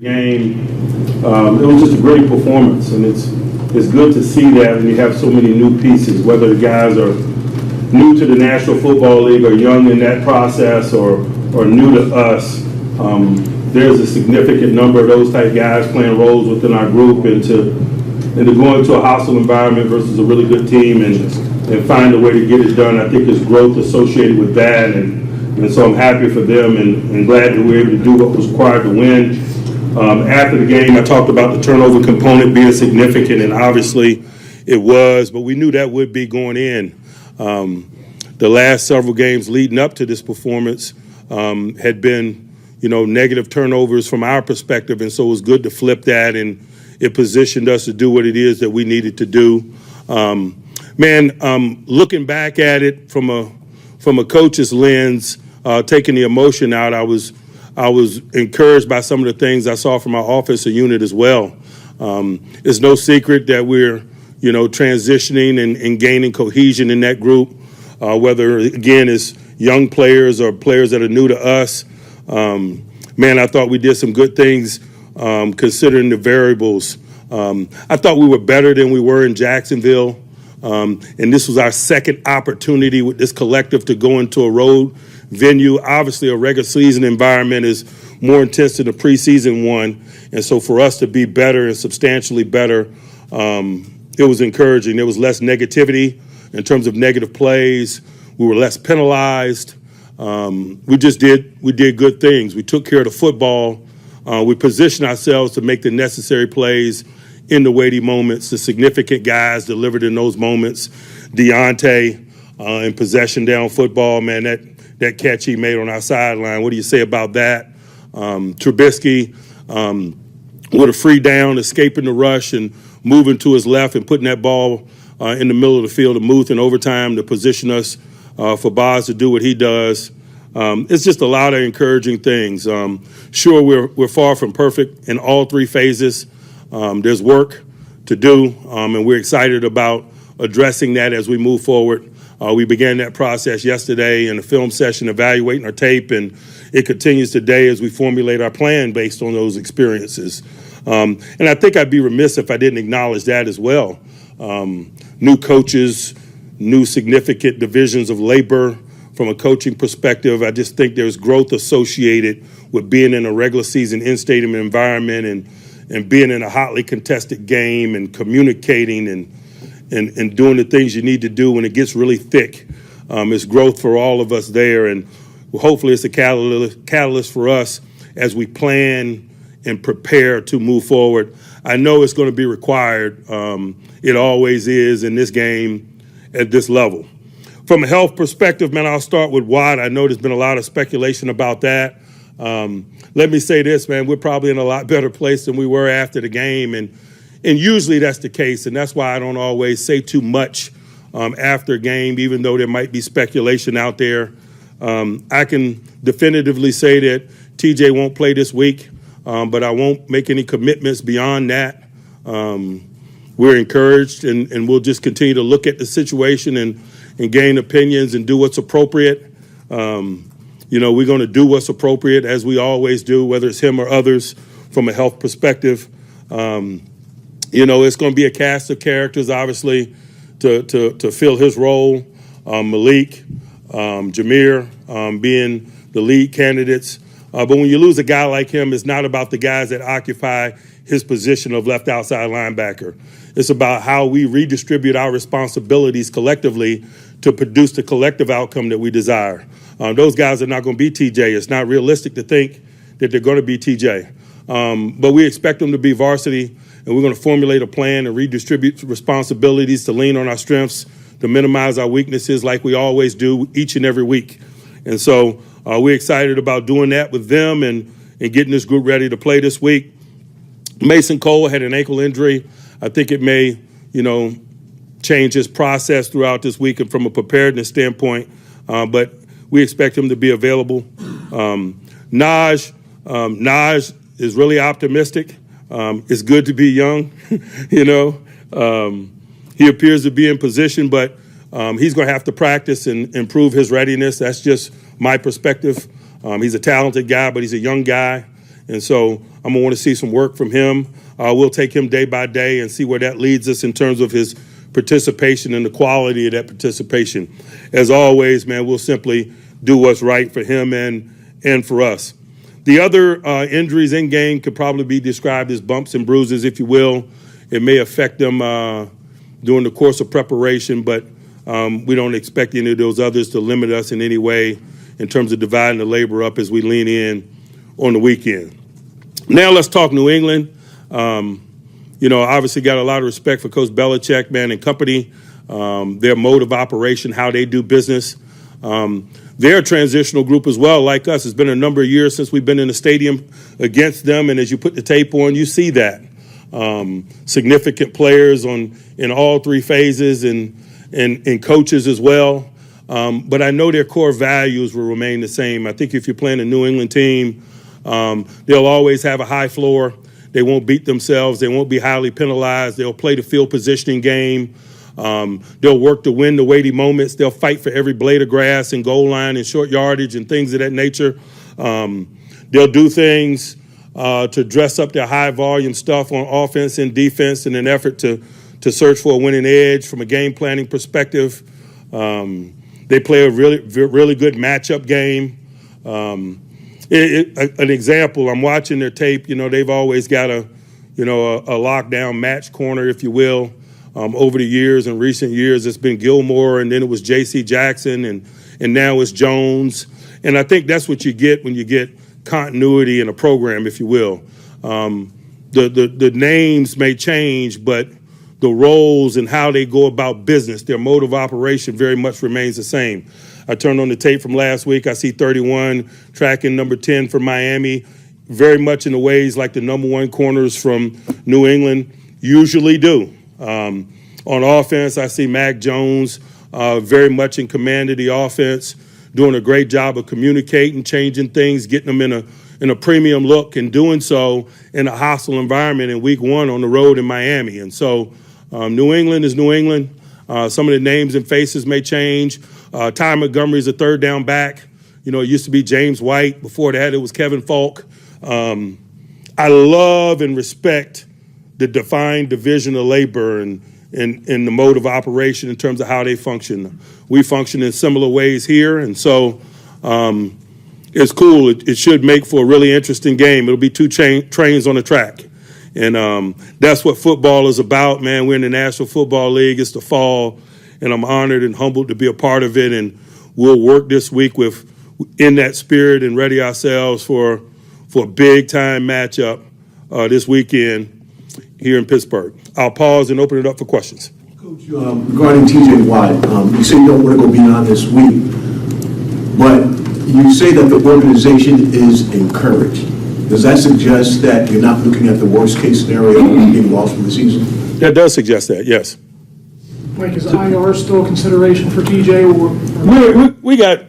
game. It was just a great performance, and it's good to see that when you have so many new pieces, whether the guys are new to the National Football League or young in that process or new to us. There's a significant number of those type guys playing roles within our group, and to go into a hostile environment versus a really good team and find a way to get it done, I think there's growth associated with that, and so I'm happy for them and glad that we were able to do what was required to win. After the game, I talked about the turnover component being significant, and obviously it was, but we knew that would be going in. The last several games leading up to this performance had been, negative turnovers from our perspective, and so it was good to flip that, and it positioned us to do what it is that we needed to do. Looking back at it from a coach's lens, taking the emotion out, I was encouraged by some of the things I saw from our offensive unit as well. It's no secret that we're, transitioning and gaining cohesion in that group, whether, again, it's young players or players that are new to us. I thought we did some good things considering the variables. I thought we were better than we were in Jacksonville, and this was our second opportunity with this collective to go into a road venue. Obviously, a regular season environment is more intense than the preseason one, and so for us to be better and substantially better, it was encouraging. There was less negativity in terms of negative plays. We were less penalized. We did good things. We took care of the football. We positioned ourselves to make the necessary plays in the weighty moments. The significant guys delivered in those moments. Deontay in possession down football, man, that catch he made on our sideline. What do you say about that? Trubisky with a free down, escaping the rush and moving to his left and putting that ball in the middle of the field to Muth in overtime to position us for Boz to do what he does. It's just a lot of encouraging things. Sure, we're far from perfect in all three phases. There's work to do, and we're excited about addressing that as we move forward. We began that process yesterday in a film session evaluating our tape, and it continues today as we formulate our plan based on those experiences. And I think I'd be remiss if I didn't acknowledge that as well. New coaches, new significant divisions of labor from a coaching perspective. I just think there's growth associated with being in a regular season in-stadium environment and being in a hotly contested game and communicating and doing the things you need to do when it gets really thick. It's growth for all of us there, and hopefully it's a catalyst for us as we plan and prepare to move forward. I know it's going to be required. It always is in this game at this level. From a health perspective, man, I'll start with Watt. I know there's been a lot of speculation about that. Let me say this, man, we're probably in a lot better place than we were after the game, and usually that's the case, and that's why I don't always say too much after a game, even though there might be speculation out there. I can definitively say that TJ won't play this week, but I won't make any commitments beyond that. We're encouraged, and we'll just continue to look at the situation and gain opinions and do what's appropriate. We're going to do what's appropriate as we always do, whether it's him or others from a health perspective. It's going to be a cast of characters, obviously, to fill his role. Malik, Jameer being the lead candidates. But when you lose a guy like him, it's not about the guys that occupy his position of left outside linebacker. It's about how we redistribute our responsibilities collectively to produce the collective outcome that we desire. Those guys are not going to be TJ. It's not realistic to think that they're going to be TJ. But we expect them to be varsity, and we're going to formulate a plan and redistribute responsibilities to lean on our strengths, to minimize our weaknesses like we always do each and every week. And so we're excited about doing that with them and getting this group ready to play this week. Mason Cole had an ankle injury. I think it may, change his process throughout this week and from a preparedness standpoint, but we expect him to be available. Naj is really optimistic. It's good to be young, He appears to be in position, but he's going to have to practice and improve his readiness. That's just my perspective. He's a talented guy, but he's a young guy, And so I'm going to want to see some work from him. We'll take him day by day and see where that leads us in terms of his participation and the quality of that participation. As always, man, we'll simply do what's right for him and for us. The other injuries in game could probably be described as bumps and bruises, if you will. It may affect them during the course of preparation, but we don't expect any of those others to limit us in any way in terms of dividing the labor up as we lean in on the weekend. Now let's talk New England. Obviously got a lot of respect for Coach Belichick, man, and company, their mode of operation, how they do business. They're a transitional group as well, like us. It's been a number of years since we've been in the stadium against them, and as you put the tape on, you see that. Significant players in all three phases and coaches as well. But I know their core values will remain the same. I think if you're playing a New England team, they'll always have a high floor. They won't beat themselves. They won't be highly penalized. They'll play the field positioning game. They'll work to win the weighty moments. They'll fight for every blade of grass and goal line and short yardage and things of that nature. They'll do things to dress up their high volume stuff on offense and defense in an effort to search for a winning edge from a game planning perspective. They play a really good matchup game. An example, I'm watching their tape. They've always got a lockdown match corner, if you will. Over the years, in recent years, it's been Gilmore, and then it was J.C. Jackson, and now it's Jones. And I think that's what you get when you get continuity in a program, if you will. The names may change, but the roles and how they go about business, their mode of operation very much remains the same. I turned on the tape from last week. I see 31 tracking number 10 for Miami, very much in the ways like the number one corners from New England usually do. On offense, I see Mac Jones very much in command of the offense, doing a great job of communicating, changing things, getting them in a premium look, and doing so in a hostile environment in week one on the road in Miami. And so New England is New England. Some of the names and faces may change. Ty Montgomery's a third down back. It used to be James White. Before that, it was Kevin Falk. I love and respect the defined division of labor and the mode of operation in terms of how they function. We function in similar ways here, and so it's cool. It should make for a really interesting game. It'll be two trains on the track, and that's what football is about, man. We're in the National Football League. It's the fall, and I'm honored and humbled to be a part of it, and we'll work this week in that spirit and ready ourselves for a big-time matchup this weekend here in Pittsburgh. I'll pause and open it up for questions. Coach, regarding TJ Watt, you say you don't want to go beyond this week, but you say that the organization is encouraged. Does that suggest that you're not looking at the worst-case scenario of being lost for the season? That does suggest that, yes. Mike, is IR still a consideration for TJ? We got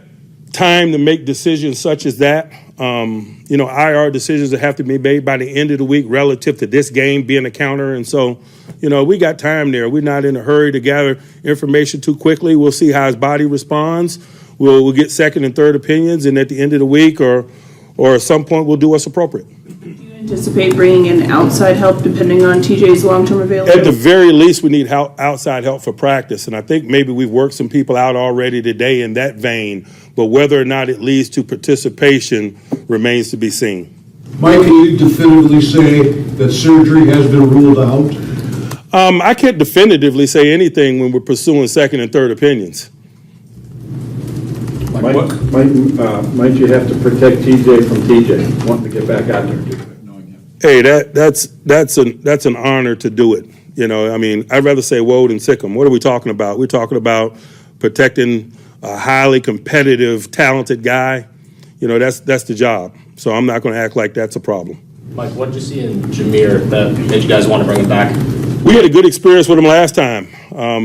time to make decisions such as that. IR decisions that have to be made by the end of the week relative to this game being a counter. And so, we got time there. We're not in a hurry to gather information too quickly. We'll see how his body responds. We'll get second and third opinions. And at the end of the week or at some point, we'll do what's appropriate. Do you anticipate bringing in outside help depending on TJ's long-term availability? At the very least, we need outside help for practice. And I think maybe we've worked some people out already today in that vein. But whether or not it leads to participation remains to be seen. Mike, can you definitively say that surgery has been ruled out? I can't definitively say anything when we're pursuing second and third opinions. Might you have to protect TJ from TJ wanting to get back out there? Hey, that's an honor to do it. I'd rather say woe than sick 'em. What are we talking about? We're talking about protecting a highly competitive, talented guy. That's the job. So I'm not going to act like that's a problem. Mike, what did you see in Jameer that made you guys want to bring him back? We had a good experience with him last time.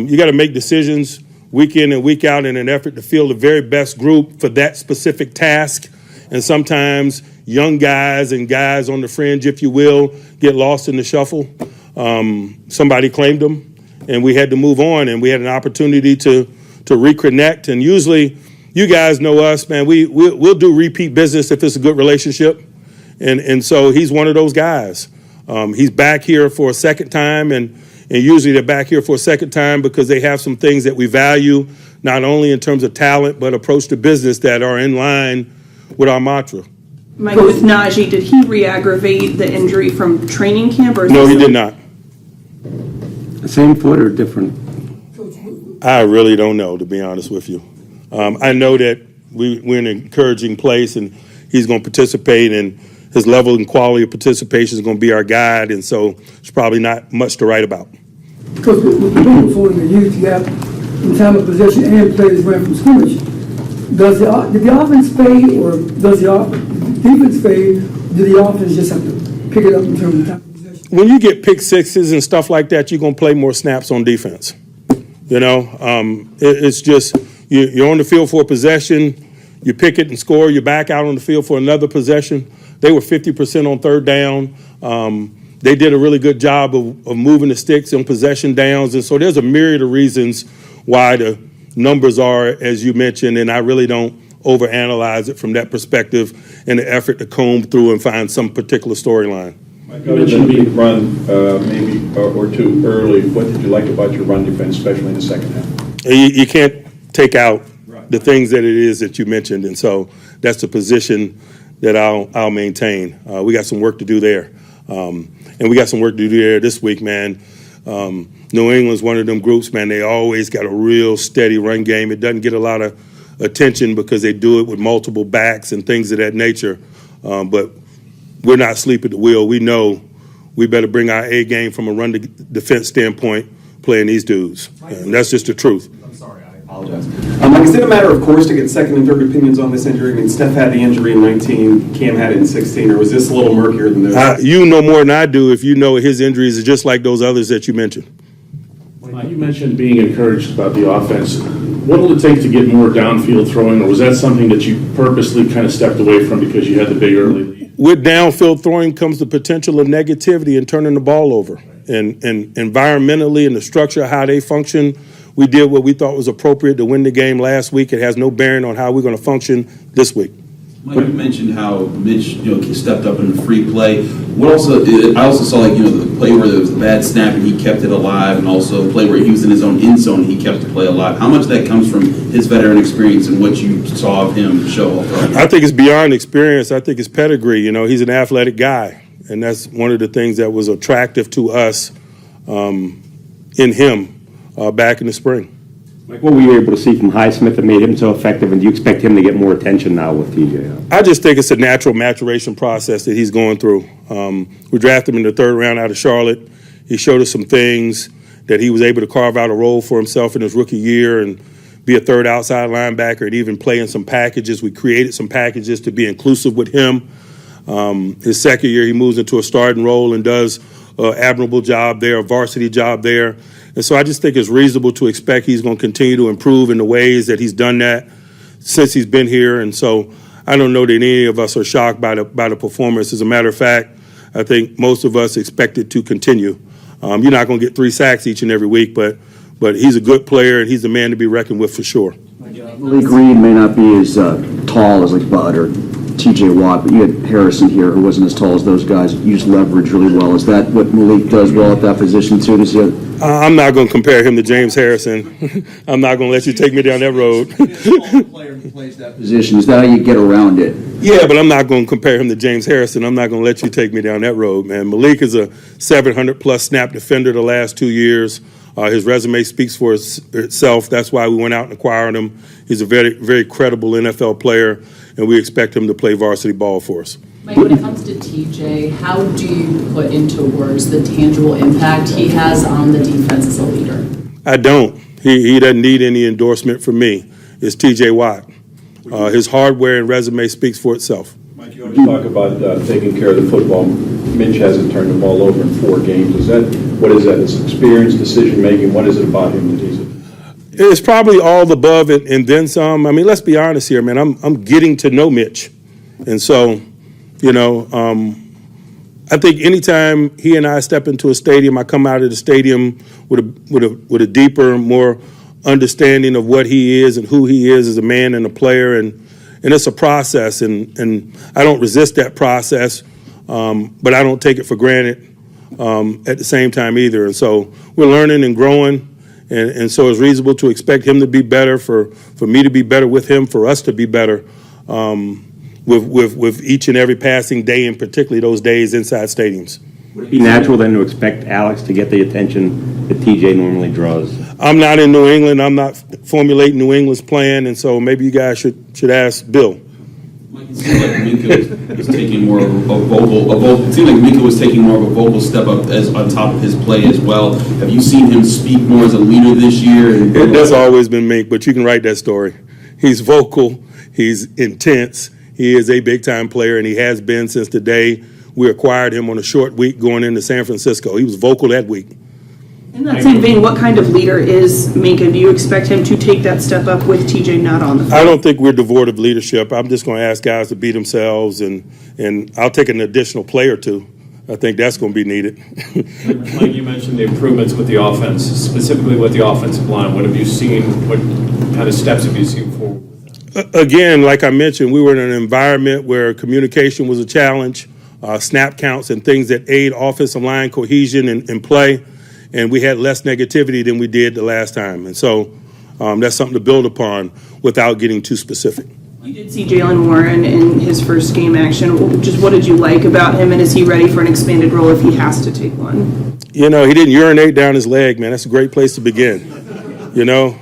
You got to make decisions week in and week out in an effort to field the very best group for that specific task. And sometimes young guys and guys on the fringe, if you will, get lost in the shuffle. Somebody claimed them, and we had to move on, and we had an opportunity to reconnect. And usually, you guys know us, man, we'll do repeat business if it's a good relationship. And so he's one of those guys. He's back here for a second time, and usually they're back here for a second time because they have some things that we value, not only in terms of talent, but approach to business that are in line with our mantra. Mike, with Najee, did he re-aggravate the injury from training camp? Or No, he did not. Same foot or different? I really don't know, to be honest with you. I know that we're in an encouraging place, and he's going to participate, and his level and quality of participation is going to be our guide, and so there's probably not much to write about. Because with the before in the youth, you have in time of possession and players ran from scrimmage. Did the offense fade, or does the defense fade? Do the offense just have to pick it up in terms of time of possession? When you get pick sixes and stuff like that, you're going to play more snaps on defense. You know, it's just you're on the field for a possession, you pick it and score, you're back out on the field for another possession. They were 50% on third down. They did a really good job of moving the sticks on possession downs. And so there's a myriad of reasons why the numbers are, as you mentioned, and I really don't overanalyze it from that perspective in the effort to comb through and find some particular storyline. You mentioned being run maybe or two early. What did you like about your run defense, especially in the second half? You can't take out the things that it is that you mentioned, and so that's the position that I'll maintain. We got some work to do there, and we got some work to do there this week, man. New England's one of them groups, man. They always got a real steady run game. It doesn't get a lot of attention because they do it with multiple backs and things of that nature, but we're not asleep at the wheel. We know we better bring our A game from a run defense standpoint playing these dudes, and that's just the truth. I'm sorry, I apologize. Is it a matter of course to get second and third opinions on this injury? I mean, Steph had the injury in 19, Cam had it in 16, or was this a little murkier than those? You know more than I do if you know his injuries are just like those others that you mentioned. You mentioned being encouraged about the offense. What will it take to get more downfield throwing, or was that something that you purposely kind of stepped away from because you had the big early lead? With downfield throwing comes the potential of negativity and turning the ball over. And environmentally, and the structure of how they function, we did what we thought was appropriate to win the game last week. It has no bearing on how we're going to function this week. Mike, you mentioned how Mitch, stepped up in the free play. I also saw, the play where there was a bad snap and he kept it alive, and also a play where he was in his own end zone and he kept the play alive. How much of that comes from his veteran experience and what you saw of him show up? I think it's beyond experience. I think it's pedigree. He's an athletic guy, and that's one of the things that was attractive to us in him back in the spring. Like, what were you able to see from Highsmith that made him so effective, and do you expect him to get more attention now with TJ? I just think it's a natural maturation process that he's going through. We drafted him in the third round out of Charlotte. He showed us some things that he was able to carve out a role for himself in his rookie year and be a third outside linebacker and even play in some packages. We created some packages to be inclusive with him. His second year, he moves into a starting role and does an admirable job there, a varsity job there. And so I just think it's reasonable to expect he's going to continue to improve in the ways that he's done that since he's been here. And so I don't know that any of us are shocked by the performance. As a matter of fact, I think most of us expect it to continue. You're not going to get 3 sacks each and every week, but he's a good player, and he's a man to be reckoned with for sure. Malik Reed may not be as tall as like Bud or T.J. Watt, but you had Harrison here who wasn't as tall as those guys, used leverage really well. Is that what Malik does well at that position too? Does he I'm not going to compare him to James Harrison. I'm not going to let you take me down that road. player who plays that position, is that how you get around it? Yeah, but I'm not going to compare him to James Harrison. I'm not going to let you take me down that road, man. Malik is a 700-plus snap defender the last 2 years. His resume speaks for itself. That's why we went out and acquired him. He's a very, very credible NFL player, and we expect him to play varsity ball for us. Mike, when it comes to TJ, how do you put into words the tangible impact he has on the defense as a leader? I don't. He doesn't need any endorsement from me. It's TJ Watt. His hardware and resume speaks for itself. Mike, you always talk about taking care of the football. Mitch hasn't turned the ball over in 4 games. What is that? It's experience, decision-making. What is it about him that he's... It's probably all the above and then some. I mean, let's be honest here, man. I'm getting to know Mitch. And so, I think anytime he and I step into a stadium, I come out of the stadium with a deeper, more understanding of what he is and who he is as a man and a player. And it's a process, and I don't resist that process, but I don't take it for granted at the same time either. And so we're learning and growing, and so it's reasonable to expect him to be better, for me to be better with him, for us to be better with each and every passing day, and particularly those days inside stadiums. Would it be natural then to expect Alex to get the attention that TJ normally draws? I'm not in New England. I'm not formulating New England's plan, and so maybe you guys should ask Bill. It seemed like Mika was taking more of a vocal. It seemed like Mika was taking more of a vocal step up as on top of his play as well. Have you seen him speak more as a leader this year? That's always been Mika, but you can write that story. He's vocal. He's intense. He is a big-time player, and he has been since the day we acquired him on a short week going into San Francisco. He was vocal that week. In that same vein, what kind of leader is Mika? Do you expect him to take that step up with TJ not on the field? I don't think we're devoid of leadership. I'm just going to ask guys to be themselves, and I'll take an additional play or two. I think that's going to be needed. Mike, you mentioned the improvements with the offense, specifically with the offensive line. What have you seen? What kind of steps have you seen forward? Again, like I mentioned, we were in an environment where communication was a challenge, snap counts and things that aid offensive line cohesion and play, and we had less negativity than we did the last time. And so that's something to build upon without getting too specific. You did see Jalen Warren in his first game action. Just what did you like about him, and is he ready for an expanded role if he has to take one? You know, he didn't urinate down his leg, man. That's a great place to begin, you know.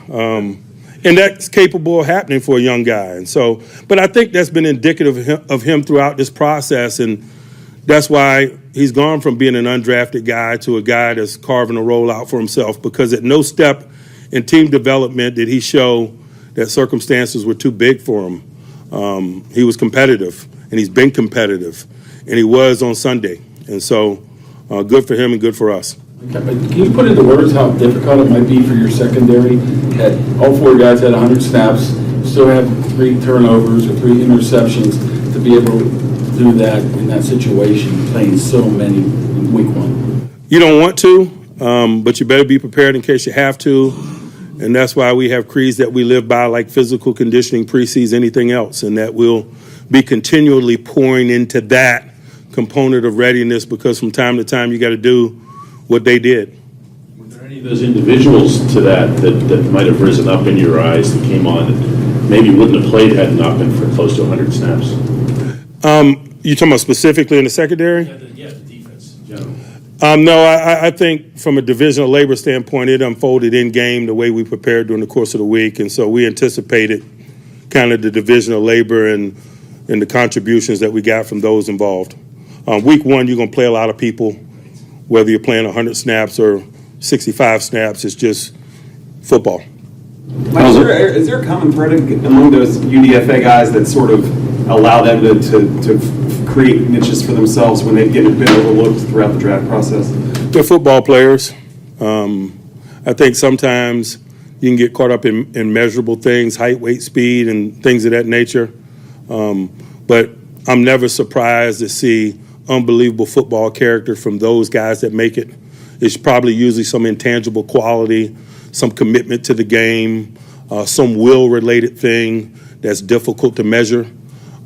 And that's capable of happening for a young guy. And so, but I think that's been indicative of him throughout this process, and that's why he's gone from being an undrafted guy to a guy that's carving a role out for himself, because at no step in team development did he show that circumstances were too big for him. He was competitive, and he's been competitive, and he was on Sunday. And so good for him and good for us. Can you put into words how difficult it might be for your secondary? That all four guys had 100 snaps, still have 3 turnovers or 3 interceptions, to be able to do that in that situation, playing so many in week 1? You don't want to, but you better be prepared in case you have to. And that's why we have creeds that we live by, like physical conditioning precedes anything else, and that we'll be continually pouring into that component of readiness, because from time to time you got to do what they did. Were there any of those individuals to that might have risen up in your eyes that came on and maybe wouldn't have played had it not been for close to 100 snaps? You talking about specifically in the secondary? Yeah, the defense in general. No, I think from a divisional labor standpoint, it unfolded in game the way we prepared during the course of the week, and so we anticipated kind of the divisional labor and the contributions that we got from those involved. Week 1, you're going to play a lot of people, whether you're playing 100 snaps or 65 snaps. It's just football. Mike, is there a common thread among those UDFA guys that sort of allow them to create niches for themselves when they get a bit overlooked throughout the draft process? They're football players. I think sometimes you can get caught up in measurable things, height, weight, speed, and things of that nature. But I'm never surprised to see unbelievable football character from those guys that make it. It's probably usually some intangible quality, some commitment to the game, some will-related thing that's difficult to measure.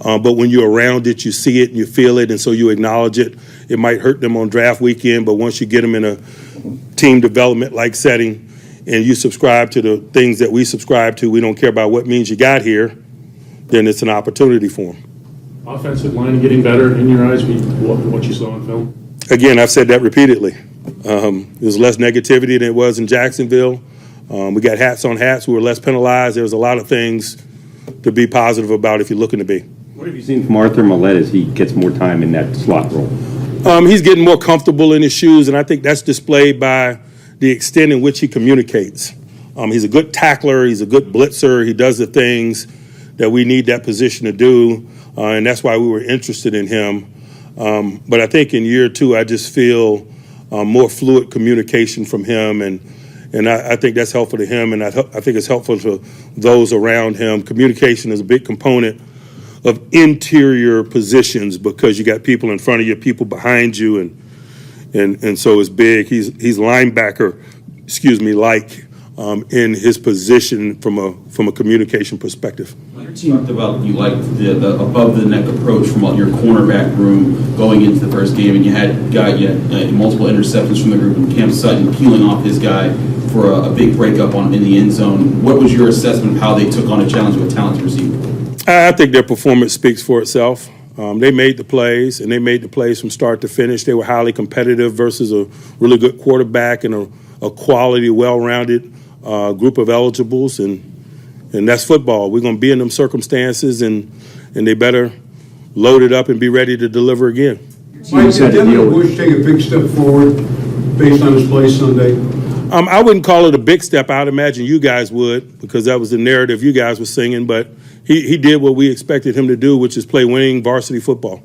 But when you're around it, you see it and you feel it, and so you acknowledge it. It might hurt them on draft weekend, but once you get them in a team development-like setting and you subscribe to the things that we subscribe to, we don't care about what means you got here, then it's an opportunity for them. Offensive line getting better in your eyes, what you saw on film? Again, I've said that repeatedly. There's less negativity than it was in Jacksonville. We got hats on hats. We were less penalized. There was a lot of things to be positive about if you're looking to be. What have you seen from Arthur Millette as he gets more time in that slot role? He's getting more comfortable in his shoes, and I think that's displayed by the extent in which he communicates. He's a good tackler. He's a good blitzer. He does the things that we need that position to do, and that's why we were interested in him. But I think in year 2, I just feel more fluid communication from him, and I think that's helpful to him, and I think it's helpful to those around him. Communication is a big component of interior positions, because you got people in front of you, people behind you, and so it's big. He's linebacker, like in his position from a communication perspective. You talked about you liked the above the neck approach from your cornerback room going into the first game, and you had multiple interceptions from the group, and Cam Sutton peeling off his guy for a big breakup in the end zone. What was your assessment of how they took on a challenge with a talented receiver? I think their performance speaks for itself. They made the plays, and they made the plays from start to finish. They were highly competitive versus a really good quarterback and a quality, well-rounded group of eligibles, and that's football. We're going to be in them circumstances, and they better load it up and be ready to deliver again. Mike, did Devin Bush take a big step forward based on his play Sunday? I wouldn't call it a big step. I'd imagine you guys would, because that was the narrative you guys were singing, but he did what we expected him to do, which is play winning varsity football.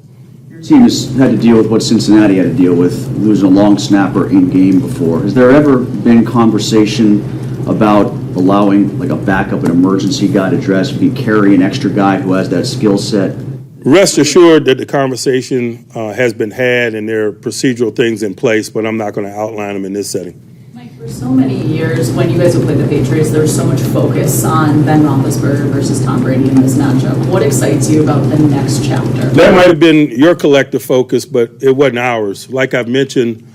Your team has had to deal with what Cincinnati had to deal with, losing a long snapper in game before. Has there ever been conversation about allowing like a backup, an emergency guy to dress, carry an extra guy who has that skill set? Rest assured that the conversation has been had and there are procedural things in place, but I'm not going to outline them in this setting. Mike, for so many years, when you guys would play the Patriots, there was so much focus on Ben Roethlisberger versus Tom Brady in this matchup. What excites you about the next chapter? That might have been your collective focus, but it wasn't ours. Like I've mentioned,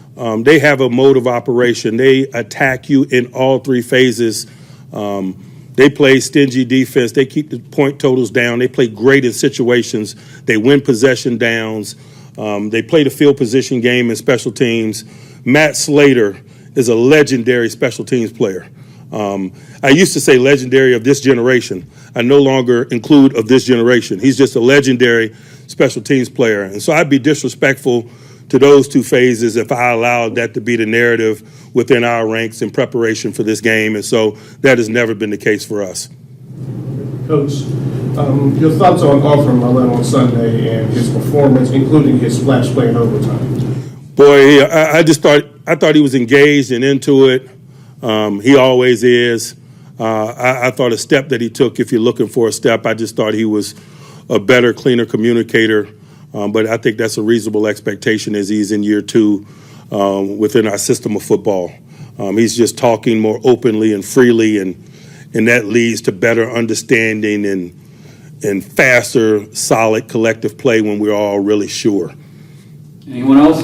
they have a mode of operation. They attack you in all three phases. They play stingy defense. They keep the point totals down. They play great in situations. They win possession downs. They play the field position game and special teams. Matt Slater is a legendary special teams player. I used to say legendary of this generation. I no longer include of this generation. He's just a legendary special teams player. And so I'd be disrespectful to those two phases if I allowed that to be the narrative within our ranks in preparation for this game. And so that has never been the case for us. Coach, your thoughts on Arthur Mullen on Sunday and his performance, including his splash play in overtime? Boy, I thought he was engaged and into it. He always is. I thought a step that he took, if you're looking for a step, I just thought he was a better, cleaner communicator. But I think that's a reasonable expectation as he's in year two within our system of football. He's just talking more openly and freely, and that leads to better understanding and faster, solid collective play when we're all really sure. Anyone else?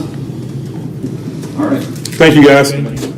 All right. Thank you, guys.